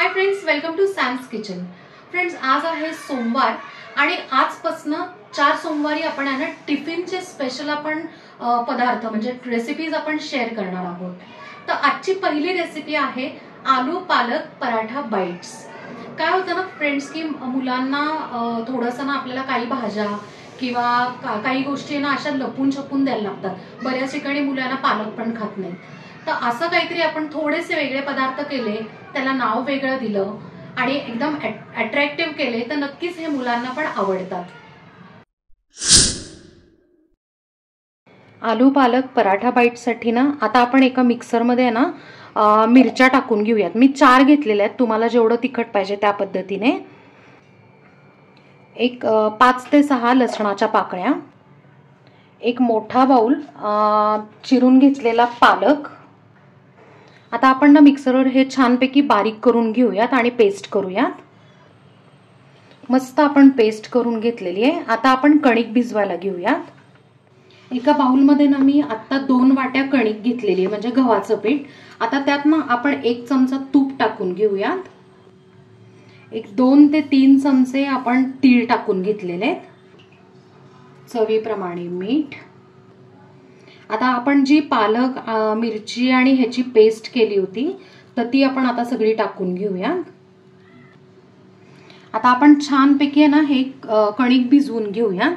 High friends, welcome to Sam's kitchen. Friends, आज आहे सोमवार आणि आजपासून 4 सोमवारी आपण आहे ना टिफिनचे स्पेशल आपण पदार्थ म्हणजे रेसिपीज आपण शेअर करणार आहोत। तर आजची पहिली रेसिपी आहे आलू पालक पराठा बाईट्स। काय होतं ना फ्रेंड्स की मुलांना थोडंसं ना आपल्याला काही भाज्या किंवा काही गोष्टी ना अशा लपून छपून द्यायला लागतात। बऱ्याच ठिकाणी मुलांना पालक पण खात नाही, तर असं काहीतरी आपण थोडेसे वेगळे पदार्थ केले, त्याला नाव वेगळं दिलं आणि एकदम अट्रॅक्टिव्ह केले तर नक्कीच हे मुलांना पण आवडतात। आलू पालक पराठा बाईटसाठी ना आता आपण एका मिक्सरमध्ये आहे ना मिरच्या टाकून घेऊयात। मी 4 घेतलेल्या आहेत, तुम्हाला जेवढं तिखट पाहिजे त्या पद्धतीने। एक 5 ते 6 लसणाच्या पाकळ्या, एक मोठा बाउल चिरून घेतलेला पालक। आता आपण ना मिक्सरवर हे छानपैकी बारीक करून घेऊयात आणि पेस्ट करूयात। मस्त आपण पेस्ट करून घेतलेली आहे। आता आपण कणिक भिजवायला घेऊयात। एका बाउलमध्ये ना मी आता 2 वाट्या कणिक घेतलेली आहे म्हणजे गव्हाचं पीठ। आता त्यात ना आपण 1 चमचा तूप टाकून घेऊयात। एक 2 ते 3 चमचे आपण तीळ टाकून घेतलेले आहेत, चवीप्रमाणे मीठ। आता आपण जी पालक मिरची आणि ह्याची पेस्ट केली होती तर ती आपण आता सगळी टाकून घेऊया। आता आपण छानपैकी ना हे कणिक भिजवून घेऊया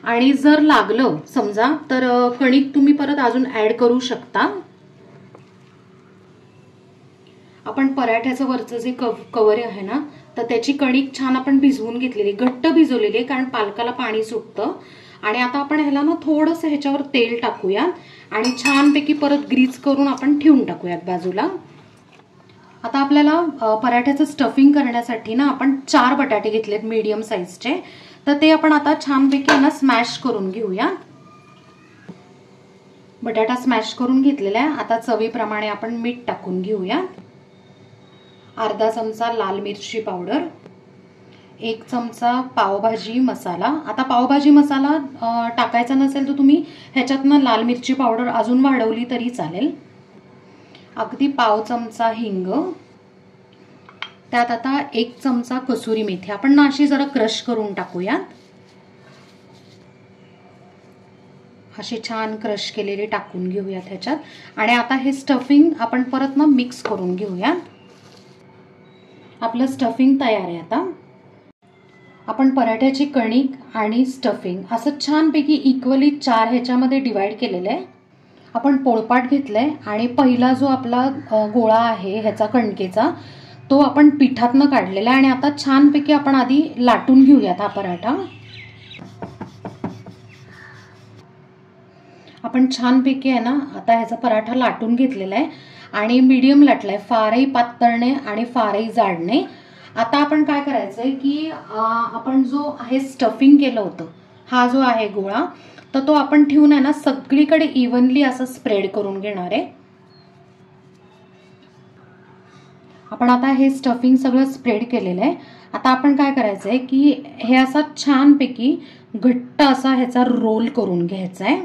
आणि जर लागलं समजा तर कणिक तुम्ही परत अजून ऍड करू शकता। आपण पराठ्याचं वरचं जे कवर आहे ना तर त्याची कणिक छान आपण भिजवून घेतलेली, घट्ट भिजवलेली आहे कारण पालकाला पाणी सुटतं। आणि आता आपण ह्याला ना थोडंसं ह्याच्यावर तेल टाकूया आणि छानपैकी परत ग्रीस करून आपण ठेवून टाकूयात बाजूला। आता आपल्याला पराठ्याचं स्टफिंग करण्यासाठी ना आपण 4 बटाटे घेतलेत मीडियम साईजचे, तर ते आपण आता छानपैकी ना स्मॅश करून घेऊया। बटाटा स्मॅश करून घेतलेला आहे। आता चवीप्रमाणे आपण मीठ टाकून घेऊया, अर्धा चमचा लाल मिरची पावडर, 1 चमचा पावभाजी मसाला। आता पावभाजी मसाला टाकायचा नसेल तर तुम्ही ह्याच्यातनं लाल मिरची पावडर अजून वाढवली तरी चालेल। अगदी पाव चमचा हिंग, त्यात आता 1 चमचा कसुरी मेथी आपण ना अशी जरा क्रश करून टाकूयात। अशी छान क्रश केलेली टाकून घेऊयात ह्याच्यात। आणि आता हे स्टफिंग आपण परत ना मिक्स करून घेऊयात। आपलं स्टफिंग तयार आहे। आता आपण पराठ्याची कणिक आणि स्टफिंग असं छानपैकी इक्वली 4 ह्याच्यामध्ये डिवाइड केलेलं आहे। आपण पोळपाट घेतलंय आणि पहिला जो आपला गोळा आहे ह्याचा कणकेचा तो आपण पिठातनं काढलेला आहे आणि आता छानपैकी आपण आधी लाटून घेऊयात हा पराठा। आपण छानपैकी आहे ना आता ह्याचा पराठा लाटून घेतलेला आहे आणि मीडियम लाटलाय, फारही पातळ नाही आणि फारही जाड नाही। आता आपण काय करायचंय की आपण जो आहे स्टफिंग केलं होतं हा जो आहे गोळा तर तो आपण ठेवून आहे ना सगळीकडे इव्हनली असं स्प्रेड करून घेणार आहे। आपण आता हे स्टफिंग सगळं स्प्रेड केलेलं आहे। आता आपण काय करायचंय की हे असा छानपैकी घट्ट असा ह्याचा रोल करून घ्यायचा आहे।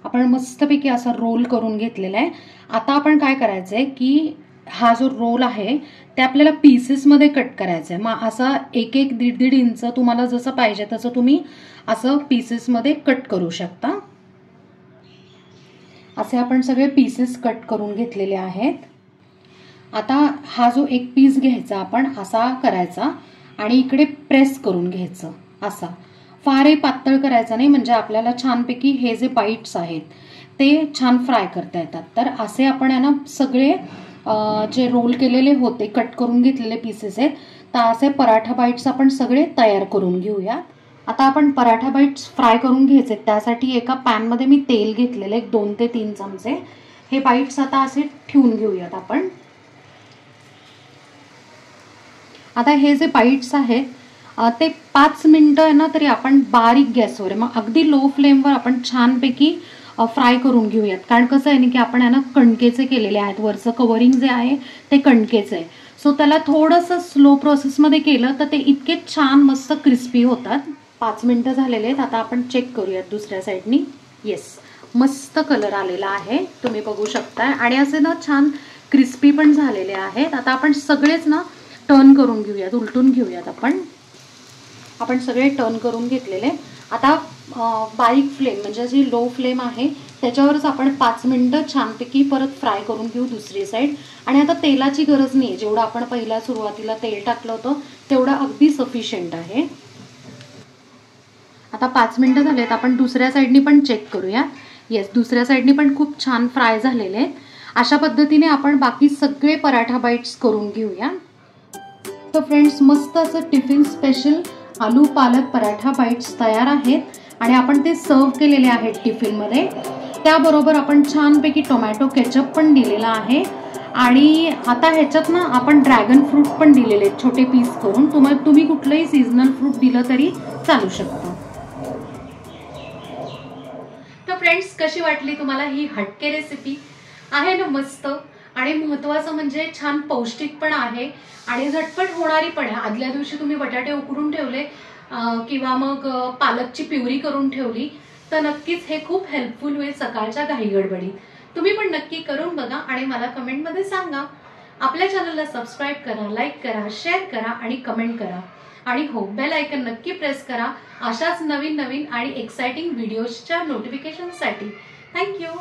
आपण मस्तपैकी असा रोल करून घेतलेला आहे। आता आपण काय करायचंय की हा जो रोल आहे ते आपल्याला पीसेस मध्ये कट करायचा आहे। मग असा 1-1, 1.5 इंच तुम्हाला जसं पाहिजे तसं तुम्ही असं पीसेस मध्ये कट करू शकता। असे आपण सगळे पीसेस कट करून घेतलेले आहेत। आता हा जो एक पीस घ्यायचा आपण असा करायचा आणि इकडे प्रेस करून घ्यायचं, असा फारही पातळ करायचा नाही म्हणजे आपल्याला छानपैकी हे जे बाईट्स आहेत ते छान फ्राय करता येतात। तर असे आपण आहे ना सगळे जे रोल केलेले होते कट करून घेतलेले पीसेस आहेत तर असे पराठा बाईट्स आपण सगळे तयार करून घेऊया। आता आपण पराठा बाईट्स फ्राय करून घ्यायचे, त्यासाठी एका पॅन मध्ये मी तेल घेतलेले 2 ते 3 चमचे। हे बाईट्स आता असे ठेवून घेऊयात आपण। आता हे जे बाईट्स आहेत ते 5 मिनिटं आहे ना तरी आपण बारीक गॅसवर मग अगदी लो फ्लेमवर आपण छानपैकी फ्राय करून घेऊयात। कारण कसं आहे ना की आपण आहे ना कणकेचे केलेले आहेत, वरचं कव्हरिंग जे आहे ते कणकेचं आहे, सो त्याला थोडंसं स्लो प्रोसेसमध्ये केलं तर ते इतके छान मस्त क्रिस्पी होतात। 5 मिनिटं झालेले आहेत। आता आपण चेक करूयात दुसऱ्या साईडनी। येस, मस्त कलर आलेला आहे, तुम्ही बघू शकता। आणि असे ना छान क्रिस्पी पण झालेले आहेत. आता आपण सगळेच ना टर्न करून घेऊयात, उलटून घेऊयात. आपण सगळे टर्न करून घेतलेले. आता बारीक फ्लेम म्हणजे जी लो फ्लेम आहे त्याच्यावरच आपण 5 मिनिटं छानपैकी परत फ्राय करून घेऊ दुसरी साईड. आणि आता तेलाची गरज नाही, जेवढं आपण पहिला सुरुवातीला तेल टाकलं होतं तेवढं अगदी सफिशियंट आहे. आता 5 मिनिटं झालेत. आपण दुसऱ्या साईडनी पण चेक करूया. येस, दुसऱ्या साईडनी पण खूप छान फ्राय झालेले आहेत. अशा पद्धतीने आपण बाकी सगळे पराठा बाईट्स करून घेऊया. तर फ्रेंड्स, मस्त असं टिफिन स्पेशल आलू पालक पराठा बाईट्स तयार आहेत आणि आपण ते सर्व केलेले आहेत टिफिनमध्ये. त्याबरोबर आपण छानपैकी टोमॅटो केचप पण दिलेला आहे. आणि आता ह्याच्यात ना आपण ड्रॅगन फ्रूट पण दिलेले आहेत छोटे पीस करून. तुम्ही कुठलंही सीझनल फ्रूट दिलं तरी चालू शकतं. तर फ्रेंड्स, कशी वाटली तुम्हाला ही हटके रेसिपी? आहे ना मस्त. आणि महत्त्वाचं म्हणजे छान पौष्टिक पण आहे आणि झटपट होणारी पण आहे. आदल्या दिवशी तुम्ही बटाटे उकडून ठेवले किंवा मग पालकची प्युरी करून ठेवली तर नक्कीच हे खूप हेल्पफुल होईल सकाळच्या घाईगडबडीत. तुम्ही पण नक्की करून बघा आणि मला कमेंटमध्ये सांगा. आपल्या चॅनलला सबस्क्राईब करा, लाईक करा, शेअर करा आणि कमेंट करा. आणि हो, बेल आयकन नक्की प्रेस करा अशाच नवीन नवीन आणि एक्साइटिंग व्हिडिओजच्या नोटिफिकेशनसाठी. थँक्यू.